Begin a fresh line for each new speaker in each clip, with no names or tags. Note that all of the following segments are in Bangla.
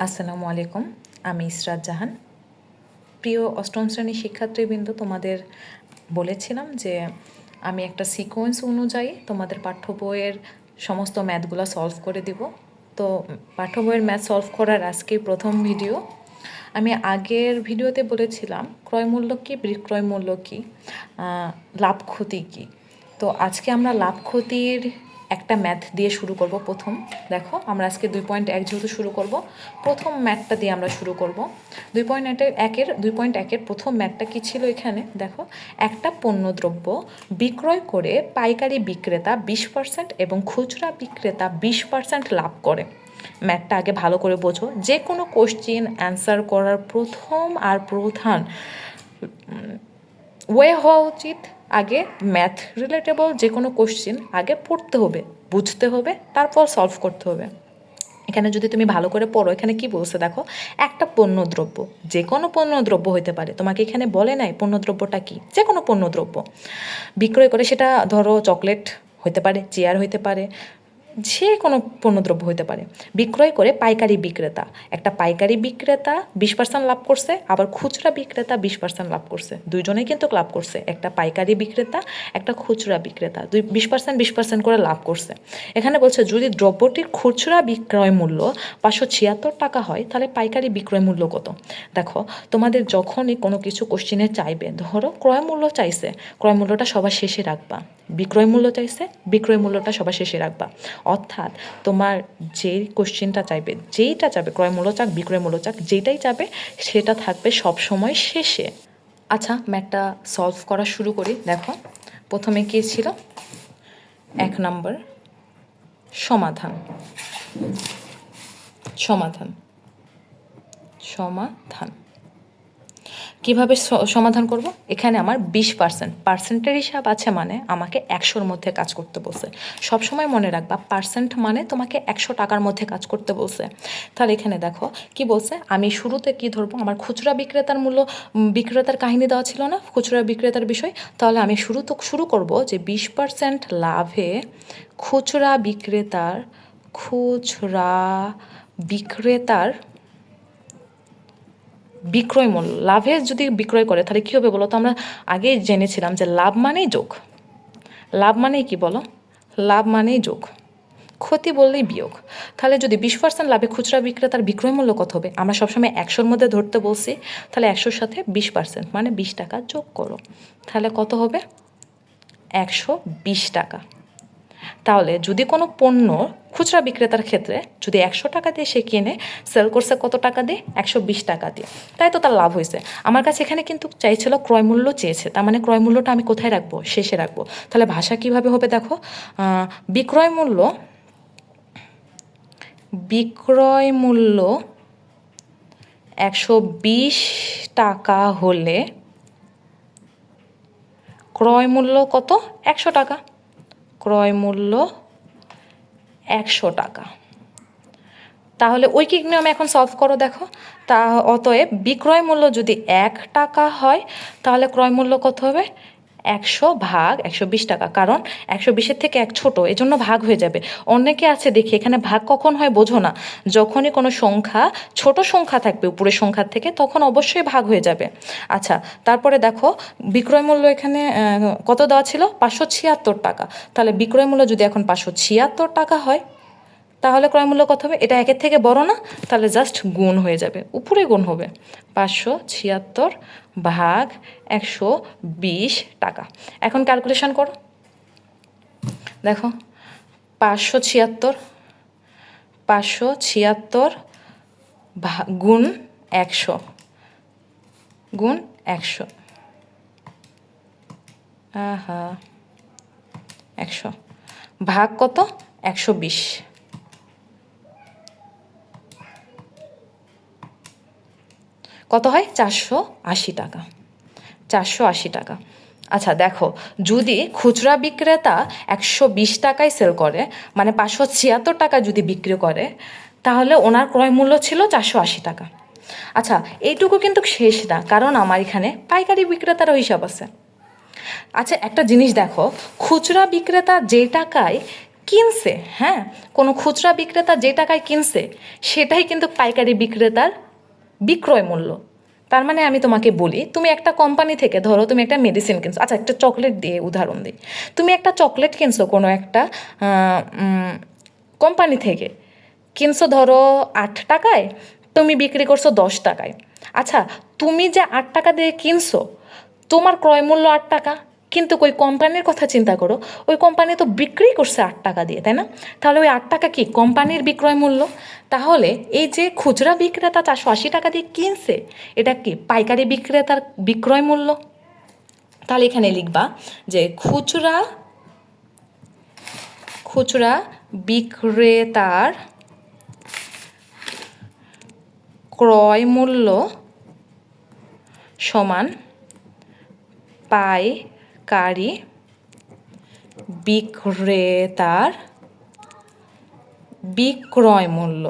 আসসালামু আলাইকুম। আমি ইসরাত জাহান। প্রিয় অষ্টম শ্রেণীর শিক্ষার্থীবৃন্দ, তোমাদের বলেছিলাম যে আমি একটা সিকোয়েন্স অনুযায়ী তোমাদের পাঠ্য বইয়ের সমস্ত ম্যাথগুলো সলভ করে দিব। তো পাঠ্য বইয়ের ম্যাথ সলভ করার আজকে প্রথম ভিডিও। আমি আগের ভিডিওতে বলেছিলাম ক্রয় মূল্য কী, বিক্রয় মূল্য কী, লাভ ক্ষতি কী। তো আজকে আমরা লাভ ক্ষতির একটা ম্যাথ দিয়ে শুরু করব। প্রথম দেখো, আমরা আজকে 2.1 যেহেতু শুরু করব, প্রথম ম্যাথটা দিয়ে আমরা শুরু করব। 2.1-এর প্রথম ম্যাথটা কী ছিল এখানে দেখো, একটা পণ্যদ্রব্য বিক্রয় করে পাইকারি বিক্রেতা 20% এবং খুচরা বিক্রেতা 20% লাভ করে। ম্যাথটা আগে ভালো করে বোঝো। যে কোনো কোশ্চেন অ্যান্সার করার প্রথম আর প্রধান ওয়ে হওয়া উচিত আগে ম্যাথ রিলেটেবল যে কোনো কোশ্চেন আগে পড়তে হবে, বুঝতে হবে, তারপর সলভ করতে হবে। এখানে যদি তুমি ভালো করে পড়ো, এখানে কি বলছে দেখো, একটা পণ্যদ্রব্য, যে কোনো পণ্যদ্রব্য হতে পারে, তোমাকে এখানে বলে নাই পণ্যদ্রব্যটা কি, যে কোনো পণ্যদ্রব্য বিক্রয় করে, সেটা ধরো চকলেট হতে পারে, চেয়ার হতে পারে, যে কোনো পণ্যদ্রব্য হতে পারে, বিক্রয় করে পাইকারি বিক্রেতা, একটা পাইকারি বিক্রেতা 20% লাভ করছে, আবার খুচরা বিক্রেতা 20% লাভ করছে, দুইজনেই কিন্তু লাভ করছে। একটা পাইকারি বিক্রেতা, একটা খুচরা বিক্রেতা 20% করে লাভ করছে। এখানে বলছে যদি দ্রব্যটির খুচরা বিক্রয় মূল্য 576 টাকা হয়, তাহলে পাইকারি বিক্রয় মূল্য কত। দেখো, তোমাদের যখনই কোনো কিছু কোশ্চেনে চাইবে, ধরো ক্রয় মূল্য চাইছে, ক্রয় মূল্যটা সবার শেষে রাখবা, বিক্রয় মূল্য চাইছে, বিক্রয় মূল্যটা সবার শেষে রাখবা। অর্থাৎ তোমার যেই কোশ্চেনটা চাইবে, যেইটা চাবে, ক্রয় মূল্য চাক, বিক্রয় মূল্য চাক, যেটাই চাবে সেটা থাকবে সব সময় শেষে। আচ্ছা, ম্যাথটা সলভ করা শুরু করি। দেখো, প্রথমে কী ছিল, 1 নম্বর সমাধান। সমাধান সমাধান কীভাবে সমাধান করব? এখানে আমার 20% পার্সেন্টের হিসাব আছে, মানে আমাকে 100-র মধ্যে কাজ করতে বলছে। সবসময় মনে রাখবা, পার্সেন্ট মানে তোমাকে 100 টাকার মধ্যে কাজ করতে বলছে। তাহলে এখানে দেখো কি বলছে, আমি শুরুতে কি ধরবো, আমার খুচরা বিক্রেতার মূল্য, বিক্রেতার কাহিনী দেওয়া ছিল না, খুচরা বিক্রেতার বিষয়। তাহলে আমি শুরু করব যে 20% লাভে খুচরা বিক্রেতার বিক্রয় মূল্য, লাভে যদি বিক্রয় করে তাহলে কী হবে বলো তো? আমরা আগেই জেনেছিলাম যে লাভ মানেই যোগ। লাভ মানেই কি বলো? লাভ মানেই যোগ, ক্ষতি বললেই বিয়োগ। তাহলে যদি 20% লাভে খুচরা বিক্রেতার বিক্রয় মূল্য কত হবে? আমরা সবসময় 100-র মধ্যে ধরতে বলছি। তাহলে 100-র সাথে 20% মানে 20 টাকা যোগ করো, তাহলে কত হবে? 120 টাকা। তাহলে যদি কোনো পণ্য খুচরা বিক্রেতার ক্ষেত্রে যদি 100 টাকা দিয়ে সে কিনে, সেল করছে কত টাকা দিয়ে? 120 টাকা দিয়ে, তাই তো তার লাভ হয়েছে। আমার কাছে এখানে কিন্তু চাইছিল ক্রয় মূল্য চেয়েছে, তার মানে ক্রয় মূল্যটা আমি কোথায় রাখবো? শেষে রাখবো। তাহলে ভাষা কিভাবে হবে দেখো, বিক্রয় মূল্য 120 টাকা হলে ক্রয় মূল্য কত? 100 টাকা। ক্রয় মূল্য 100 টাকা। তাহলে ঐকিক নিয়মে এখন সলভ করো। দেখো, তা অতএব বিক্রয় মূল্য যদি 1 টাকা হয়, তাহলে ক্রয় মূল্য কত হবে? 100 ভাগ 120 টাকা, কারণ 120-এর থেকে 1 ছোট, এজন্য ভাগ হয়ে যাবে। অনেকে আছে দেখি, এখানে ভাগ কখন হয় বোঝো না, যখনই কোনো সংখ্যা ছোট সংখ্যা থাকবে উপরের সংখ্যার থেকে, তখন অবশ্যই ভাগ হয়ে যাবে। আচ্ছা, তারপরে দেখো বিক্রয় মূল্য এখানে কত দেওয়া ছিল? 576 টাকা। তাহলে বিক্রয় মূল্য যদি এখন 576 টাকা হয়, তাহলে ক্রয় মূল্য কত হবে? এটা 1-এর থেকে বড় না, তাহলে জাস্ট গুণ হয়ে যাবে, উপরে গুণ হবে। 576 ভাগ 120 টাকা। এখন ক্যালকুলেশন করো। দেখো, 576 গুণ 100 গুণ 100 100 ভাগ কত? 120, কত হয়? 480 টাকা। 480 টাকা। আচ্ছা দেখো, যদি খুচরা বিক্রেতা 120 টাকায় সেল করে, মানে 576 টাকা যদি বিক্রি করে, তাহলে ওনার ক্রয় মূল্য ছিল 480 টাকা। আচ্ছা, এইটুকু কিন্তু শেষ না, কারণ আমার এখানে পাইকারি বিক্রেতারও হিসাব আছে। আচ্ছা, একটা জিনিস দেখো, খুচরা বিক্রেতা যে টাকায় কিনছে, হ্যাঁ, কোনো খুচরা বিক্রেতা যে টাকায় কিনছে সেটাই কিন্তু পাইকারি বিক্রেতার বিক্রয় মূল্য। তার মানে আমি তোমাকে বলি, তুমি একটা কোম্পানি থেকে, ধরো তুমি একটা মেডিসিন কিনছো, আচ্ছা একটা চকলেট দিয়ে উদাহরণ দিই, তুমি একটা চকলেট কিনছো কোনো একটা কোম্পানি থেকে, কিনছো ধরো 8 টাকায়, তুমি বিক্রি করছো 10 টাকায়। আচ্ছা, তুমি যে 8 টাকা দিয়ে কিনছো, তোমার ক্রয় মূল্য 8 টাকা, কিন্তু ওই কোম্পানির কথা চিন্তা করো, ওই কোম্পানি তো বিক্রি করছে 8 টাকা দিয়ে, তাই না? তাহলে ওই 8 টাকা কি কোম্পানির বিক্রয় মূল্য? তাহলে এই যে খুচরা বিক্রেতা 480 টাকা দিয়ে কিনছে, এটা কি পাইকারি বিক্রেতার বিক্রয় মূল্য? তাহলে এখানে লিখবা যে খুচরা খুচরা বিক্রেতার ক্রয় মূল্য সমান পাইকারি বিক্রেতার বিক্রয় মূল্য,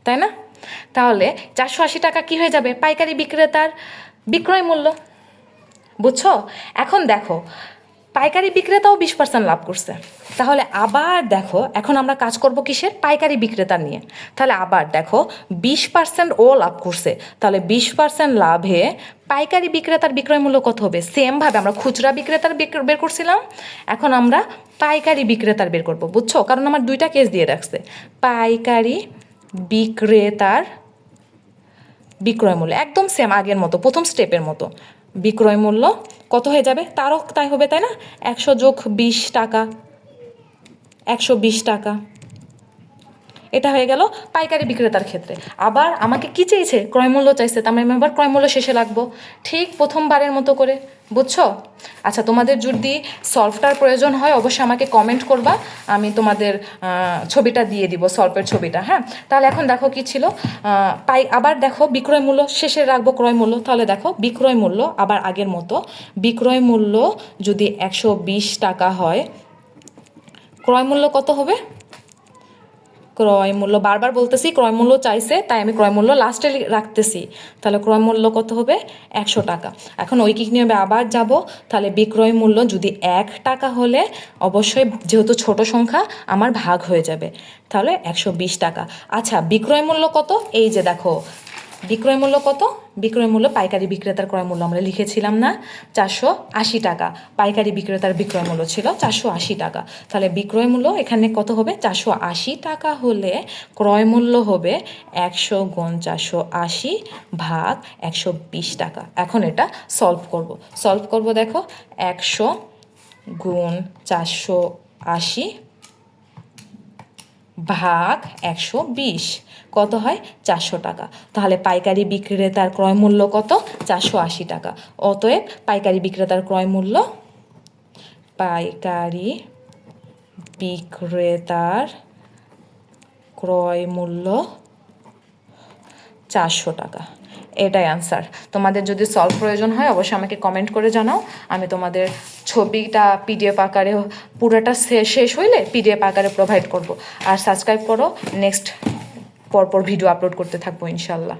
তাই না? তাহলে 480 টাকা কি হয়ে যাবে? পাইকারি বিক্রেতার বিক্রয় মূল্য। বুঝছো? এখন দেখো, পাইকারি বিক্রেতাও 20% লাভ করছে। তাহলে আবার দেখো, এখন আমরা কাজ করব কিসের? পাইকারি বিক্রেতা নিয়ে। তাহলে আবার দেখো, 20% ও লাভ করছে। তাহলে 20% লাভে পাইকারি বিক্রেতার বিক্রয় মূল্য কত হবে? সেমভাবে আমরা খুচরা বিক্রেতার বের করছিলাম, এখন আমরা পাইকারি বিক্রেতার বের করব। বুঝছো? কারণ আমার 2টা কেস দিয়ে রাখছে। পাইকারি বিক্রেতার বিক্রয় মূল্য একদম সেম আগের মতো, প্রথম স্টেপের মতো। বিক্রয় মূল্য কত হয়ে যাবে? তারও তাই হবে, তাই না? 100 যোগ 20 টাকা, 120 টাকা। এটা হয়ে গেল পাইকারি বিক্রেতার ক্ষেত্রে। আবার আমাকে কি চেয়েছে? ক্রয় মূল্য চাইছে, তার মানে আমি আবার ক্রয় মূল্য শেষে লাগবো, ঠিক প্রথমবারের মতো করে। বুঝছো? আচ্ছা, তোমাদের যদি সলভটার প্রয়োজন হয় অবশ্যই আমাকে কমেন্ট করবা, আমি তোমাদের ছবিটা দিয়ে দিব, সলভের ছবিটা। হ্যাঁ, তাহলে এখন দেখো কি ছিল, আবার দেখো বিক্রয় মূল্য শেষে রাখবো ক্রয় মূল্য। তাহলে দেখো বিক্রয় মূল্য আবার আগের মতো, বিক্রয় মূল্য যদি 120 টাকা হয়, ক্রয় মূল্য কত হবে? ক্রয় মূল্য বারবার বলতেছি, ক্রয় মূল্য চাইছে তাই আমি ক্রয় মূল্য লাস্টে রাখতেছি। তাহলে ক্রয় মূল্য কত হবে? 100 টাকা। এখন ঐকিক নিয়মে আবার যাব, তাহলে বিক্রয় মূল্য যদি 1 টাকা হলে অবশ্যই যেহেতু ছোট সংখ্যা আমার ভাগ হয়ে যাবে, তাহলে 120 টাকা। আচ্ছা, বিক্রয় মূল্য কত? এই যে দেখো, বিক্রয় মূল্য কত? বিক্রয় মূল্য পাইকারি বিক্রেতার ক্রয় মূল্য আমরা লিখেছিলাম না, 480 টাকা। পাইকারি বিক্রেতার বিক্রয় মূল্য ছিল 480 টাকা। তাহলে বিক্রয় মূল্য এখানে কত হবে? 480 টাকা হলে ক্রয় মূল্য হবে 100 গুণ 480 ভাগ 120 টাকা। এখন এটা সলভ করব। দেখো, 100 গুণ 480 ভাগ 120 কত হয়? 400 টাকা। তাহলে পাইকারি বিক্রেতার ক্রয় মূল্য কত? 480 টাকা। অতএব পাইকারি বিক্রেতার ক্রয় মূল্য, পাইকারি বিক্রেতার ক্রয় মূল্য 400 টাকা। এটাই আনসার। তোমাদের যদি সলভ প্রয়োজন হয় অবশ্যই আমাকে কমেন্ট করে জানাও, আমি তোমাদের ছবিটা পিডিএফ আকারে, পুরোটা শেষ হইলে পিডিএফ আকারে প্রোভাইড করব। আর সাবস্ক্রাইব করো, নেক্সট পরপর ভিডিও আপলোড করতে থাকবো ইনশাল্লাহ।